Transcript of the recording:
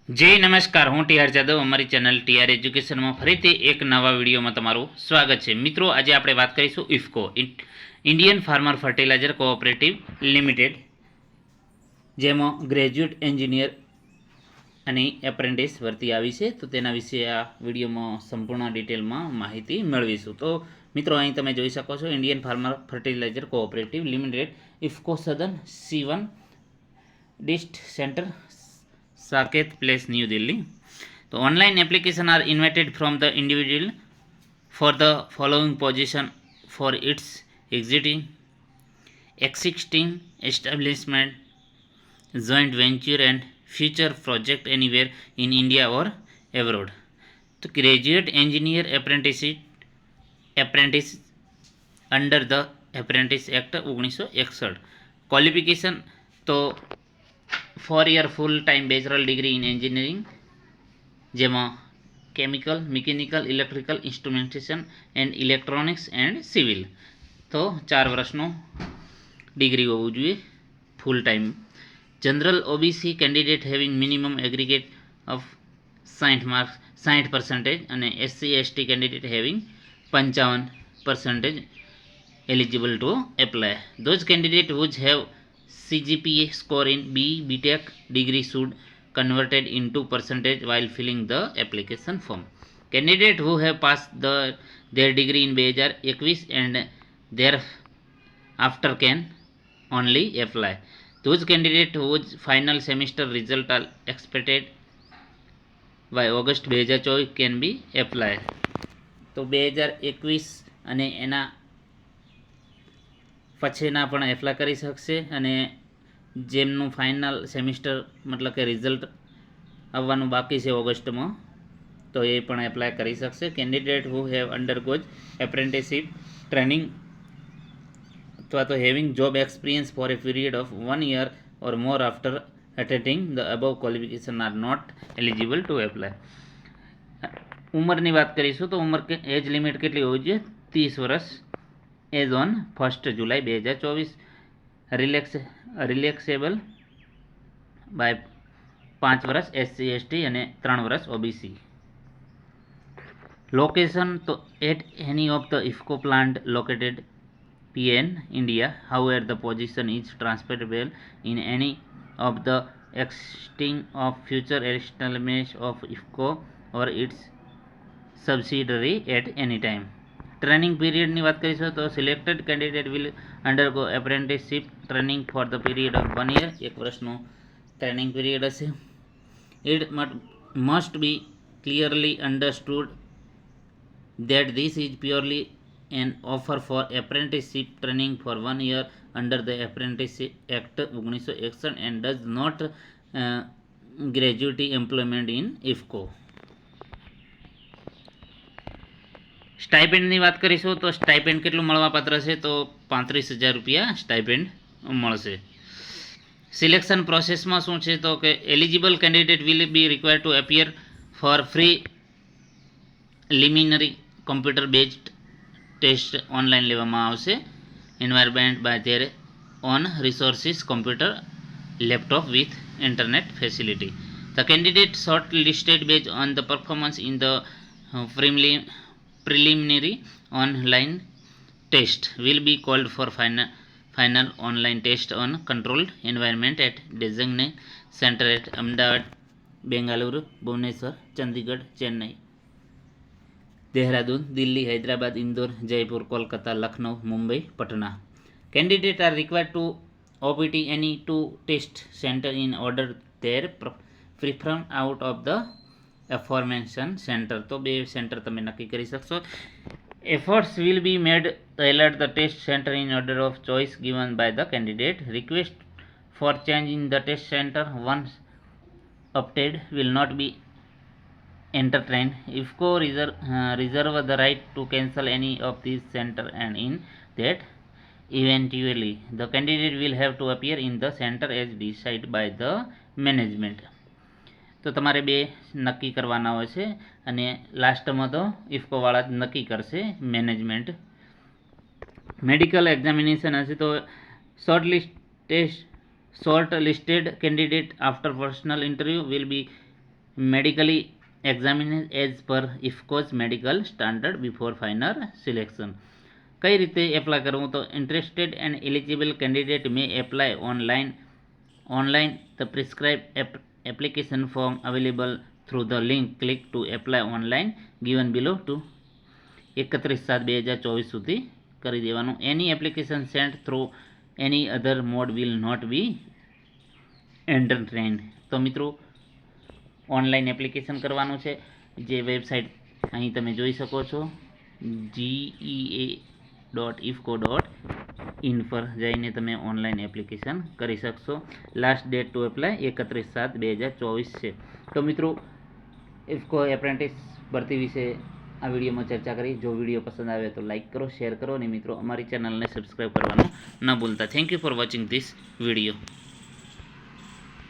જય નમસ્કાર, હું ટીઆર જાદવ. અમારી ચેનલ ટીઆર એજ્યુકેશનમાં ફરીથી એક નવા વિડીયોમાં તમારું સ્વાગત છે. મિત્રો, આજે આપણે વાત કરીશું IFFCO, Indian farmer fertiliser cooperative limited, જેમાં ગ્રેજ્યુએટ એન્જિનિયર અને એપ્રેન્ટિસ ભરતી આવી છે. તો તેના વિશે આ વિડીયોમાં સંપૂર્ણ ડિટેલમાં માહિતી મેળવીશું. તો મિત્રો, અહીં તમે જોઈ શકો છો Indian farmer fertiliser cooperative limited, IFFCO, Sadan C1 dist centre, Saket Place, New Delhi. The online application are invited from the individual for the following position for its existing establishment, joint venture and future project anywhere in India or abroad. The graduate engineer apprentice under the Apprentice Act 1961. Qualification તો 4 year full time bachelor degree in engineering, જેમાં chemical, mechanical, electrical, instrumentation and electronics and civil. તો 4 વર્ષનો degree હોવું જોઈએ full time. General OBC candidate having minimum aggregate of 60 marks 60% અને SC ST candidate having 55% eligible to apply. Those candidates who have CGPA score in BTech degree should converted into percentage while filling the application form. Candidates who have passed their degree in 2021 and thereafter can only apply. Those candidates whose final semester result are expected by August 2024 can be applied. તો 2021 અને એના પછીના પણ apply કરી શકશે, અને જેમનું final semester મતલબ કે રિઝલ્ટ આવવાનું બાકી છે ઓગસ્ટમાં, તો એ પણ એપ્લાય કરી શકશે. Candidate who have undergoes apprenticeship training અથવા તો having job experience for a period of 1 year or more after attending the above qualification are not eligible to apply. ઉંમરની વાત કરીશું તો ઉંમર એજ લિમિટ કેટલી હોવી જોઈએ? 30 વર્ષ. As on 1 July 2024. Relaxable by 5 વર્ષ એસસી એસટી અને 3 વર્ષ ઓબીસી. લોકેશન તો at any of the IFFCO plant located PN India. However, the position is transferable in any of the existing of future establishments of IFCO or its subsidiary at any time. Training પીરિયડની વાત કરીશું તો selected candidate will undergo apprenticeship training for the period of 1 year. 1 વર્ષનું training period હશે. It must be clearly understood that this is purely an offer for apprenticeship training for 1 year under the Apprentice Act 1961 and does not gratuity employment in IFCO. સ્ટાઇપેન્ડની વાત કરીશું તો stipend કેટલું મળવાપાત્ર છે? તો 35,000 રૂપિયા સ્ટાઇપેન્ડ મળશે. સિલેક્શન પ્રોસેસમાં શું છે તો કે eligible candidate will be required to appear for preliminary computer based test online લેવામાં આવશે. Environment by their own resources, computer, laptop with internet facility. The candidate shortlisted base on the performance in the preliminary online test will be called for final online test on controlled environment at designated center at Ahmedabad, Bengaluru, Bhubaneswar, Chandigarh, Chennai, Dehradun, Delhi, Hyderabad, Indore, Jaipur, Kolkata, Lucknow, Mumbai, Patna. Candidates are required to OPT any 2 test center in order their preference out of the aforementioned center. તો 2 centre તમે નક્કી કરી શકશો. Efforts will be made to alert the test center in order of choice given by the candidate. Request for change in the test center once opted will not be entertained. IFCO reserve the right to cancel any of these center, and in that eventually the candidate will have to appear in the center as decided by the management. તો તમારે 2 નક્કી કરવાના હોય છે, અને લાસ્ટમાં તો ઇફકોવાળા જ નક્કી કરશે, મેનેજમેન્ટ. મેડિકલ એક્ઝામિનેશન હશે તો shortlisted candidate after personal interview will be medically examined as per IFCO's medical standard before final selection. કઈ રીતે એપ્લાય કરવું? તો interested and eligible candidate may apply online the prescribed application form available through the link. Click to apply online given below to 31/7/2024 સુધી કરી દેવાનું. Any application sent through any other mode will not be entertained. તો મિત્રો online application કરવાનું છે. જે website અહીં તમે જોઈ શકો છો GEA.IFCO.in પર જઈને તમે ઓનલાઈન એપ્લિકેશન કરી શકશો. લાસ્ટ ડેટ ટુ એપ્લાય 31/7/2024 છે. તો મિત્રો ઇફકો એપ્રેન્ટિસ ભરતી વિશે આ વિડીયોમાં ચર્ચા કરી. જો વિડીયો પસંદ આવે તો લાઇક કરો, શેર કરો અને મિત્રો અમારી ચેનલને સબસ્ક્રાઈબ કરવાનું ન ભૂલતા. Thank you for watching this video.